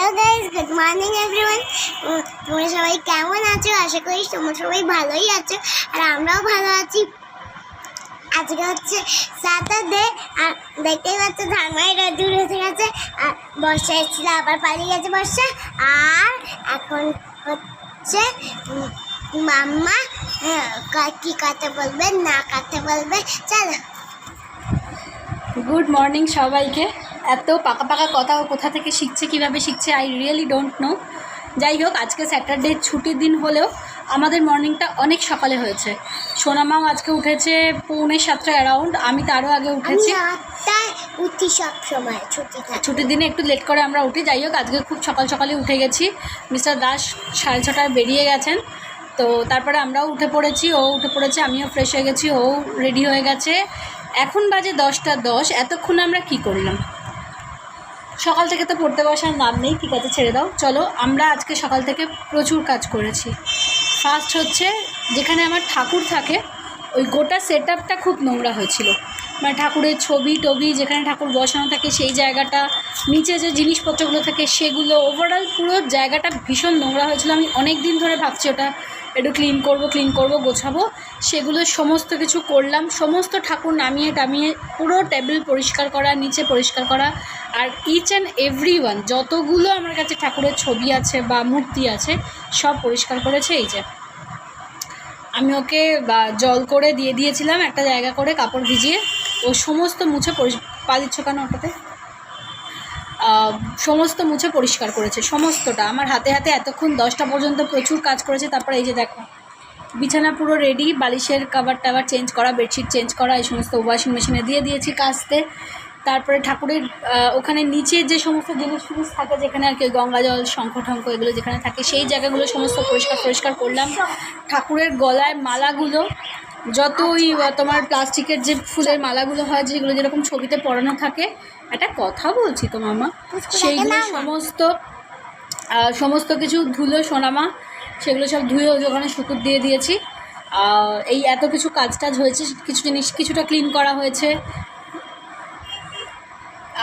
Hello guys, good morning everyone. তোমরা সবাই কেমন আছো? আশা করি তোমরা সবাই ভালোই আছো, আর আমরাও ভালো আছি। আজকে হচ্ছে স্যাটারডে, আর দেখতেই পাচ্ছ ধানমাই রোদ্দুর এসে গেছে, আর বর্ষা এসেছিল আবার পালিয়ে গেছে বর্ষা। আর এখন হচ্ছে মাম্মা কি কথা বলবে না কথা বলবে, চলো। গুড মর্নিং সবাইকে। এত পাকা পাকা কথা ও কোথা থেকে শিখছে, কীভাবে শিখছে, আই রিয়েলি ডোন্ট নো। যাই হোক, আজকে স্যাটারডে ছুটির দিন হলেও আমাদের মর্নিংটা অনেক সকালে হয়েছে। সোনামাও আজকে উঠেছে 6:45 অ্যারাউন্ড, আমি তারও আগে উঠেছি। উঠি সব সময় ছুটির দিনে একটু লেট করে আমরা উঠি। যাই হোক, আজকে খুব সকাল সকালে উঠে গেছি। মিস্টার দাস 6:30টায় বেরিয়ে গেছেন, তো তারপরে আমরাও উঠে পড়েছি, ও উঠে পড়েছে, আমিও ফ্রেশ হয়ে গেছি, ও রেডি হয়ে গেছে। এখন বাজে 10টা 10। এতক্ষণ আমরা কি করলাম? সকাল থেকে তো পড়তে বসার নাম নেই, ঠিক আছে ছেড়ে দাও। চলো, আমরা আজকে সকাল থেকে প্রচুর কাজ করেছি। ফার্স্ট হচ্ছে, যেখানে আমার ঠাকুর থাকে ওই গোটা সেট আপটা খুব নোংরা হয়েছিল। মানে ঠাকুরের ছবি টবি যেখানে ঠাকুর বসানো থাকে সেই জায়গাটা, নিচে যে জিনিসপত্রগুলো থাকে সেগুলো, ওভারঅল পুরো জায়গাটা ভীষণ নোংরা হয়েছিল। আমি অনেক দিন ধরে ভাবছি ওটা একটু ক্লিন করব, গোছাবো। সেগুলো সমস্ত কিছু করলাম। সমস্ত ঠাকুর নামিয়ে টামিয়ে পুরো টেবিল পরিষ্কার করা, নিচে পরিষ্কার করা, আর ইচ অ্যান্ড এভরি ওয়ান যতগুলো আমার কাছে ঠাকুরের ছবি আছে বা মূর্তি আছে সব পরিষ্কার করেছে। এই যে আমি ওকে জল করে দিয়ে দিয়েছিলাম একটা জায়গা করে কাপড় ভিজিয়ে, ও সমস্ত মুছে পা দিচ্ছ কেন ওটাতে, সমস্ত মুছে পরিষ্কার করেছে সমস্তটা। আমার হাতে হাতে এতক্ষণ 10টা পর্যন্ত প্রচুর কাজ করেছে। তারপরে এই যে দেখো, বিছানা পুরো রেডি, বালিশের কাভার টাভার চেঞ্জ করা, বেডশিট চেঞ্জ করা, এই সমস্ত ওয়াশিং মেশিনে দিয়ে দিয়েছি কাচতে। তারপরে ঠাকুরের ওখানে নিচে যে সমস্ত জিনিস থাকে, যেখানে আর কি গঙ্গা জল, শঙ্খ টঙ্খ এগুলো যেখানে থাকে, সেই জায়গাগুলো সমস্ত পরিষ্কার করলাম। ঠাকুরের গলায় মালাগুলো, যত ওই তোমার প্লাস্টিকের যে ফুলের মালাগুলো হয়, যেগুলো যেরকম ছবিতে পরানো থাকে, একটা কথা বলছি তো মামা, সেইগুলো সমস্ত কিছু ধুলো সোনামা, সেগুলো সব ধুয়ে ওখানে শুকুর দিয়ে দিয়েছি। এই এত কিছু কাজ টাজ হয়েছে, কিছু জিনিস কিছুটা ক্লিন করা হয়েছে।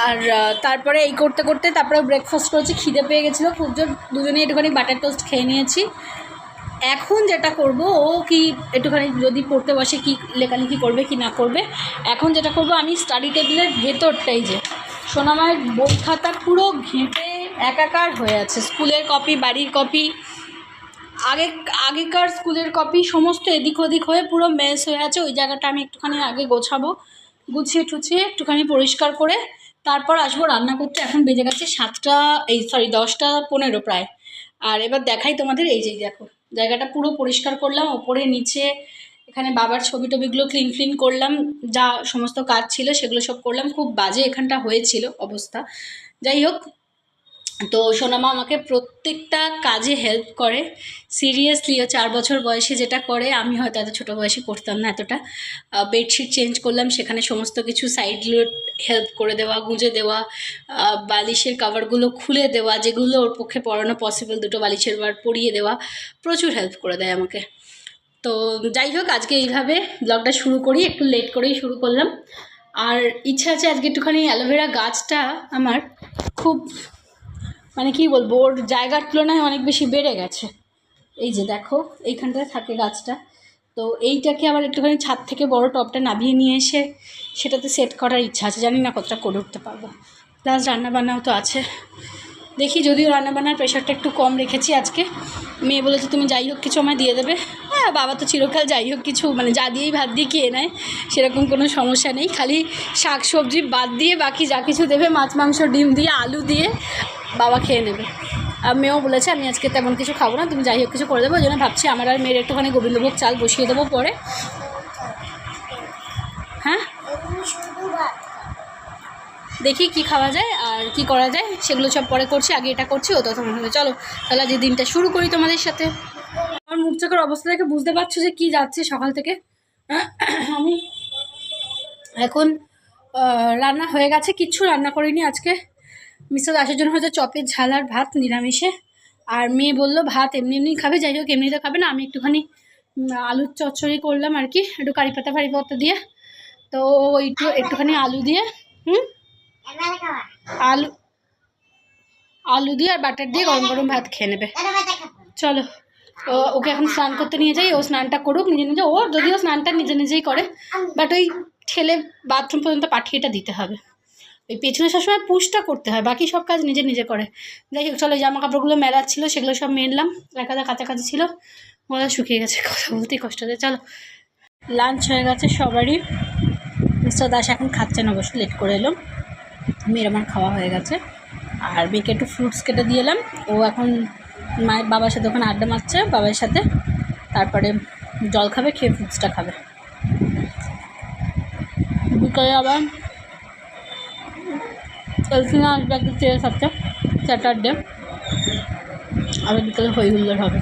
আর তারপরে এই করতে করতে তারপরে ব্রেকফাস্ট করেছি, খিদে পেয়ে গেছিলো খুব জোর, দুজনে একটুখানি বাটার টোস্ট খেয়ে নিয়েছি। এখন যেটা করব, ও কি একটুখানি যদি পড়তে বসে কি লেখালেখি করবে কি না করবে, এখন যেটা করব, আমি স্টাডি টেবিলের ভেতরটাই যে সোনামায়ের বই খাতা পুরো ঘেঁটে একাকার হয়ে আছে, স্কুলের কপি, বাড়ির কপি, আগেকার স্কুলের কপি, সমস্ত এদিক ওদিক হয়ে পুরো মেস হয়ে আছে। ওই জায়গাটা আমি একটুখানি আগে গোছাবো, গুছিয়ে টুছিয়ে একটুখানি পরিষ্কার করে তারপর আসবো রান্না করতে। এখন বেজে গেছে 10টা15 প্রায়। আর এবার দেখাই তোমাদের, এই যে দেখো জায়গাটা পুরো পরিষ্কার করলাম, ওপরে নিচে এখানে বাবার ছবি টবিগুলো ক্লিন করলাম, যা সমস্ত কাজ ছিল সেগুলো সব করলাম। খুব বাজে এখানটা হয়েছিল অবস্থা। যাই হোক, তো সোনামা আমাকে প্রত্যেকটা কাজে হেল্প করে সিরিয়াসলি। ও 4 বছর বয়সে যেটা করে আমি হয়তো এত ছোটো বয়সে করতাম না এতটা। বেডশিট চেঞ্জ করলাম, সেখানে সমস্ত কিছু সাইডগুলো হেল্প করে দেওয়া, গুঁজে দেওয়া, বালিশের কাভারগুলো খুলে দেওয়া, যেগুলো ওর পক্ষে পরানো পসিবল, দুটো বালিশের বার পরিয়ে দেওয়া, প্রচুর হেল্প করে দেয় আমাকে। তো যাই হোক, আজকে এইভাবে ব্লগটা শুরু করি, একটু লেট করেই শুরু করলাম। আর ইচ্ছা আছে আজকে একটুখানি অ্যালোভেরা গাছটা আমার খুব, মানে কি বলবো, ওর জায়গার তুলনায় অনেক বেশি বেড়ে গেছে। এই যে দেখো এইখানটায় থাকে গাছটা, তো এইটাকে আবার একটুখানি ছাদ থেকে বড় টবটা নামিয়ে নিয়ে এসে সেটাতে সেট করার ইচ্ছা আছে। জানি না কতটা করে উঠতে পারবো। প্লাস রান্নাবান্নাও তো আছে, দেখি। যদিও রান্নাবান্নার প্রেশারটা একটু কম রেখেছি আজকে। মেয়ে বলেছে তুমি যাই হোক কিছু আমায় দিয়ে দেবে। হ্যাঁ, বাবা তো চিরকাল যাই হোক কিছু, মানে যা দিয়েই ভাত দিয়ে খেয়ে নেয়, সেরকম কোনো সমস্যা নেই। খালি শাক সবজি বাদ দিয়ে বাকি যা কিছু দেবে, মাছ মাংস ডিম দিয়ে আলু দিয়ে বাবা খেয়ে নেবে। আর মেয়েও বলেছে আমি আজকে তেমন কিছু খাবো না, তুমি যাই হোক কিছু করে দেবো। ওই জন্য ভাবছি আমার আর মেয়ের একটুখানি গোবিন্দভোগ চাল বসিয়ে দেবো পরে। হ্যাঁ, দেখি কি খাওয়া যায় আর কি করা যায়, সেগুলো সব পরে করছি। আগে এটা করছি, ও তখন হবে। চলো তাহলে আজকে দিনটা শুরু করি তোমাদের সাথে। আমার মুখ চোখের অবস্থা দেখে বুঝতে পারছো যে কি যাচ্ছে সকাল থেকে। আমি এখন রান্না হয়ে গেছে, কিচ্ছু রান্না করিনি আজকে। মিস্টার দাসের জন্য হয়তো চপের ঝাল আর ভাত নিরামিষে, আর মেয়ে বললো ভাত এমনি খাবে। যাই হোক, এমনিতে খাবে না, আমি একটুখানি আলুর চচ্চড়ি করলাম আর কি, একটু কারি পাতা ফারি পাতা দিয়ে। তো একটুখানি আলু দিয়ে আলু দিয়ে আর বাটার দিয়ে গরম গরম ভাত খেয়ে নেবে। চলো ওকে এখন স্নান করতে নিয়ে যাই, ও স্নানটা করুক নিজে নিজে। ও যদিও স্নানটা নিজে নিজেই করে, বাট ওই ঠেলে বাথরুম পর্যন্ত পাঠিয়েটা দিতে হবে। ওই পেছনে সবসময় পুশটা করতে হয়, বাকি সব কাজ নিজে নিজে করে। যাই হোক চলো, জামা কাপড়গুলো মেলার ছিল সেগুলো সব মেললাম, একাদা কাছাকাছি ছিল, ওরা শুকিয়ে গেছে, কথা বলতেই কষ্ট হচ্ছে। চলো লাঞ্চ হয়ে গেছে সবারই, মিস্টার দাস এখন খাচ্ছেন, অবশ্য লেট করে এলো। মেয়ের আমার খাওয়া হয়ে গেছে, আর মেয়েকে একটু ফ্রুটস কেটে দিয়ে এলাম। ও এখন মায়ের বাবার সাথে ওখানে আড্ডা মারছে বাবার সাথে, তারপরে জল খাবে, খেয়ে ফ্রুটসটা খাবে। বিকালে আবার এলফিনা আসবে একটা চেয়ে সাথে, স্যাটারডে, আবার বিকালে হই হুল্লোড় হবে।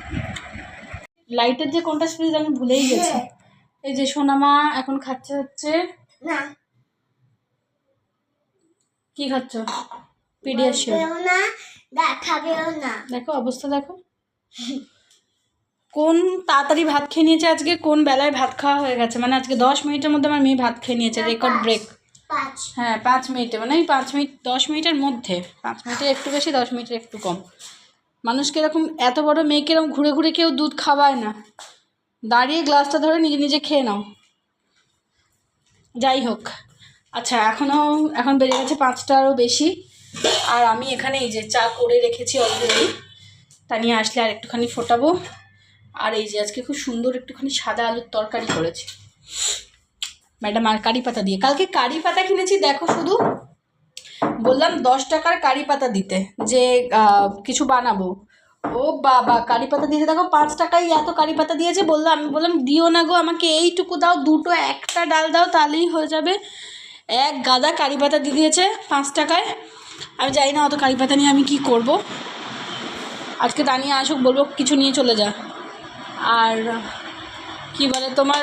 লাইটের যে কোনটা সুইচ আমি ভুলেই গেছি। এই যে সোনামা এখন খাচ্ছে হচ্ছে, কি খাচ্ছ? পিডিয়াশিওর। দেখো অবস্থা দেখো, কোন তাড়াতাড়ি ভাত খেয়ে নিয়েছে আজকে, কোন বেলায় ভাত খাওয়া হয়ে গেছে। মানে আজকে 10 মিনিটের মধ্যে আমার মেয়ে ভাত খেয়ে নিয়েছে, রেকর্ড ব্রেক। হ্যাঁ 5 মিনিটে, মানে 5 মিনিট 10 মিনিটের মধ্যে, 5 মিনিটের একটু বেশি 10 মিনিটের একটু কম। মানুষকে এরকম এত বড় মেয়েকে এরকম ঘুরে ঘুরে কেউ দুধ খাওয়ায় না, দাঁড়িয়ে গ্লাসটা ধরে নিজে নিজে খেয়ে নাও। যাই হোক, আচ্ছা এখন বেড়ে গেছে 5টারও বেশি, আর আমি এখানে এই যে চা করে রেখেছি অলরেডি, তা নিয়ে আসলে আর একটুখানি ফোটাবো। আর এই যে আজকে খুব সুন্দর একটুখানি সাদা আলুর তরকারি করেছি ম্যাডাম, আর কারি পাতা দিয়ে। কালকে কারি পাতা কিনেছি, দেখো শুধু বললাম 10 টাকার কারি পাতা দিতে, যে কিছু বানাবো, ও বাবা কারি পাতা দিয়েছে দেখো 5 টাকায় এত কারি পাতা দিয়েছে। আমি বললাম দিও না গো, আমাকে এইটুকু দাও, দুটো একটা ডাল দাও, তাহলেই হয়ে যাবে। এক গাদা কারি পাতা দিয়ে দিয়েছে 5 টাকায়। আমি জানি না অত কারি পাতা নিয়ে আমি কি করব। আজকে দাঁড়িয়ে আসুক, বলবো কিছু নিয়ে চলে যা। আর কি বলে তোমার,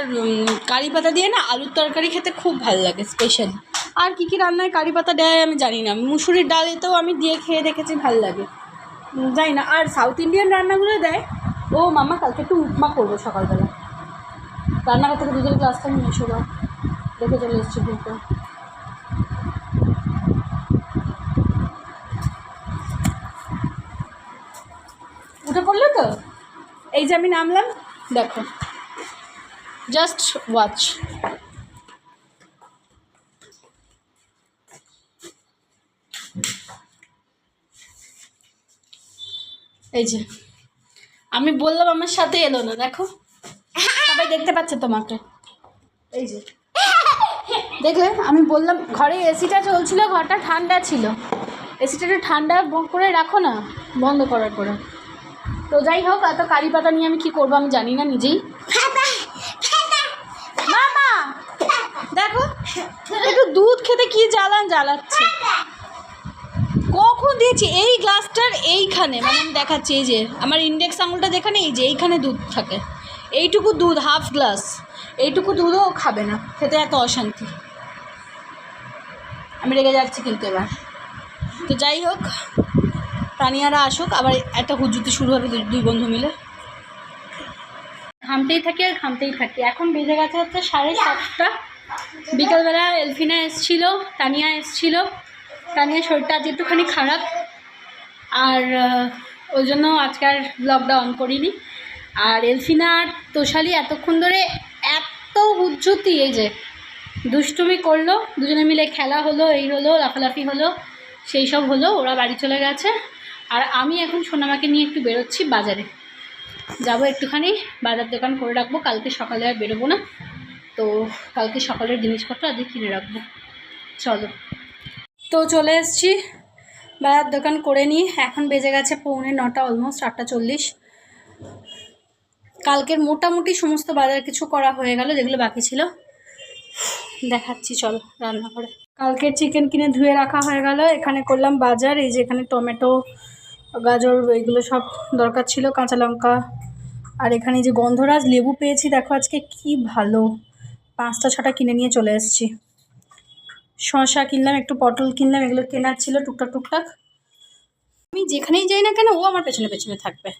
কারি পাতা দিয়ে না আলুর তরকারি খেতে খুব ভালো লাগে স্পেশালি। আর কি কি রান্নায় কারি পাতা দেয় আমি জানি না, মুসুরির ডাল এতেও আমি দিয়ে খেয়ে দেখেছি, ভালো লাগে, জানি না। আর সাউথ ইন্ডিয়ান রান্নাগুলো দেয়। ও মামা কালকে একটু উপমা করবো সকালবেলা, রান্নাঘর থেকে দুধের গ্লাসটা নিয়ে এসো, দাও দেখে চলে এসছি কিন্তু। উঠে পড়লো তো, এই যে আমি নামলাম, দেখো জাস্ট ওয়াচ। এই যে আমি বললাম আমার সাথে এলো না, দেখো সবাই দেখতে পাচ্ছে তোমাকে। এই যে দেখলে, আমি বললাম ঘরে এসিটা চলছিল, ঘরটা ঠান্ডা ছিল, এসিটা একটু ঠান্ডা করে রাখো না, বন্ধ করার পরে। তো যাই হোক, এত কারি পাতা নিয়ে আমি কি করবো আমি জানি না নিজেই। মামা দেখো একটু দুধ খেতে কি জ্বালাচ্ছে, কখন দিয়েছি এই গ্লাসটার এইখানে, মানে আমি দেখাচ্ছি, এই যে আমার ইন্ডেক্স আঙুলটা যেখানে, এই যে এইখানে দুধ থাকে, এইটুকু দুধ হাফ গ্লাস, এইটুকু দুধও খাবে না, খেতে এত অশান্তি। আমি রেগে যাচ্ছি কিন্তু এবার। তো যাই হোক, তানিয়ারা আসুক, আবার একটা হুজুতি শুরু হবে দুই বন্ধু মিলে, ঘামতেই থাকি আর ঘামতেই থাকি। এখন বেজে গেছে হচ্ছে 7:30। বিকালবেলা এলফিনা এসছিল, তানিয়া এসছিল। তানিয়ার শরীরটা আজ একটুখানি খারাপ, আর ওই জন্য আজকে আর ব্লগটা অন করিনি। আর এলফিনা আর তোষালি এতক্ষণ ধরে এত হুজ্জুতি, এই যে দুষ্টুমি করলো, দুজনে মিলে খেলা হলো, এই হলো, লাফালাফি হলো, সেই সব হলো, ওরা বাড়ি চলে গেছে। আর আমি এখন সোনামাকে নিয়ে একটু বেরোচ্ছি বাজারে, যাবো একটুখানি বাজার দোকান করে রাখবো, কালকে সকালে আর বেরোবো না, তো কালকে সকালের জিনিসপত্র আজকে কিনে রাখবো। চলো, তো চলে এসেছি বাজার দোকান করে নিই। এখন বেজে গেছে 9:45, অলমোস্ট 8:40। কালকের মোটামুটি সমস্ত বাজার কিছু করা হয়ে গেল, যেগুলো বাকি ছিল দেখাচ্ছি, চলো রান্না করে। কালকের চিকেন কিনে ধুয়ে রাখা হয়ে গেল, এখানে করলাম বাজার। এই যে এখানে টমেটো, গাজর, এইগুলো সব দরকার ছিল, কাঁচা লঙ্কা, আর এখানে যে গন্ধরাজ লেবু পেয়েছি, দেখো আজকে কি ভালো, 5টা 6টা কিনে নিয়ে চলে এসেছি। শসা কিনলাম, একটু পটল কিনলাম, এগুলো কেনার ছিল টুকটাক। আমি যেখানেই যাই না কেন ও আমার পেছনে পেছনে থাকবে,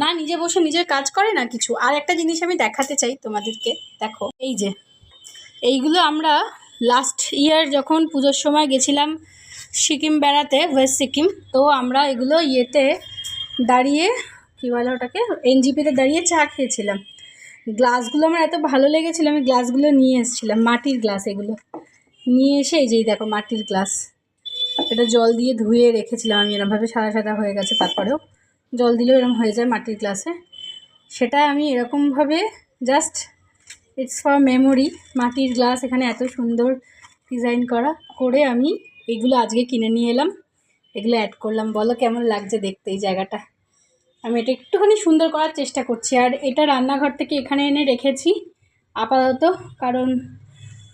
না নিজে বসে নিজের কাজ করে না কিছু। আর একটা জিনিস আমি দেখাতে চাই তোমাদেরকে, দেখো এই যে এইগুলো আমরা লাস্ট ইয়ার যখন পুজোর সময় গেছিলাম সিকিম বেড়াতে, ওয়েস্ট সিকিম। তো আমরা এগুলো ইয়েতে দাঁড়িয়ে, কী বলে ওটাকে, এনজিপিতে দাঁড়িয়ে চা খেয়েছিলাম। গ্লাসগুলো আমার এত ভালো লেগেছিলো, আমি গ্লাসগুলো নিয়ে এসেছিলাম, মাটির গ্লাস এগুলো নিয়ে এসে, এই যেই দেখো মাটির গ্লাস, এটা জল দিয়ে ধুয়ে রেখেছিলাম আমি, এরকমভাবে সাদা সাদা হয়ে গেছে, তারপরেও জল দিলেও এরকম হয়ে যায় মাটির গ্লাসে। সেটা আমি এরকমভাবে জাস্ট ইটস ফর মেমোরি, মাটির গ্লাস এখানে এত সুন্দর ডিজাইন করা করে আমি এগুলো আজকে কিনে নিয়ে এলাম, এগুলো অ্যাড করলাম। বলো কেমন লাগছে দেখতে এই জায়গাটা? আমি এটা একটুখানি সুন্দর করার চেষ্টা করছি। আর এটা রান্নাঘর থেকে এখানে এনে রেখেছি আপাতত, কারণ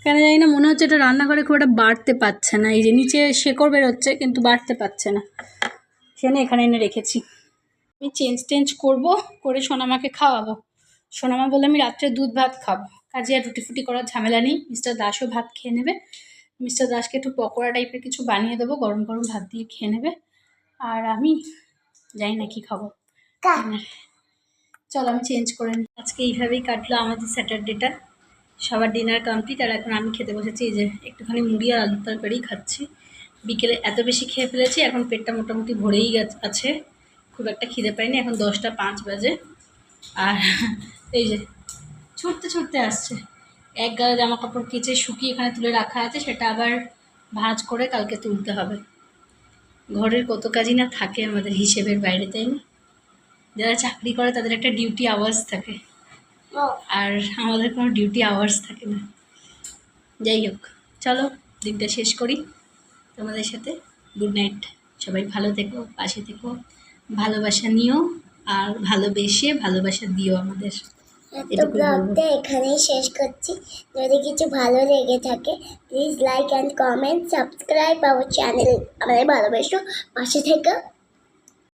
কেন জানি না মনে হচ্ছে এটা রান্নাঘরে খুব একটা বাড়তে পারছে না। এই যে নিচে শেকড় বেরোচ্ছে কিন্তু বাড়তে পারছে না, সেখানে এখানে এনে রেখেছি। আমি চেঞ্জ করবো, করে সোনামাকে খাওয়াবো। সোনামা বলে আমি রাত্রে দুধ ভাত খাবো, কাজে আর রুটি ফুটি করার ঝামেলা নেই। মিস্টার দাসও ভাত খেয়ে নেবে, মিস্টার দাসকে একটু পকোড়া টাইপের কিছু বানিয়ে দেবো, গরম গরম ভাত দিয়ে খেয়ে নেবে। আর আমি জানি না কী খাবো। চলো আমি চেঞ্জ করে নিই। আজকে এইভাবেই কাটলো আমাদের স্যাটারডেটা। সবার ডিনার কমপ্লিট, আর এখন আমি খেতে বসেছি। এই যে একটুখানি মুড়ি আর আলুর তরকারি খাচ্ছি। বিকেলে এত বেশি খেয়ে ফেলেছি, এখন পেটটা মোটামুটি ভরেই আছে, খুব একটা খিদে পাইনি। এখন 10টা 5 বাজে। আর এই যে ছুটতে ছুটতে আসছে, এক গাদা জামা কাপড় কেচে শুকিয়ে এখানে তুলে রাখা আছে, সেটা আবার ভাঁজ করে কালকে তুলতে হবে। ঘরের কত কাজই না থাকে আমাদের হিসেবের বাইরে, তাই না? যারা চাকরি করে তাদের একটা ডিউটি আওয়ার্স থাকে, আর আমাদের কোনো ডিউটি আওয়ার্স থাকে না। যাই হোক, চলো দিনটা শেষ করি তোমাদের সাথে। গুড নাইট, সবাই ভালো থেকো, পাশে থেকো, ভালোবাসা নিও, আর ভালোবেসে ভালোবাসা দিও আমাদের। তো ব্লগটা এখানেই শেষ করছি। যদি কিছু ভালো লেগে থাকে please like and comment, subscribe our channel, আমাদের ভালোবেসো, পাশে থেকো।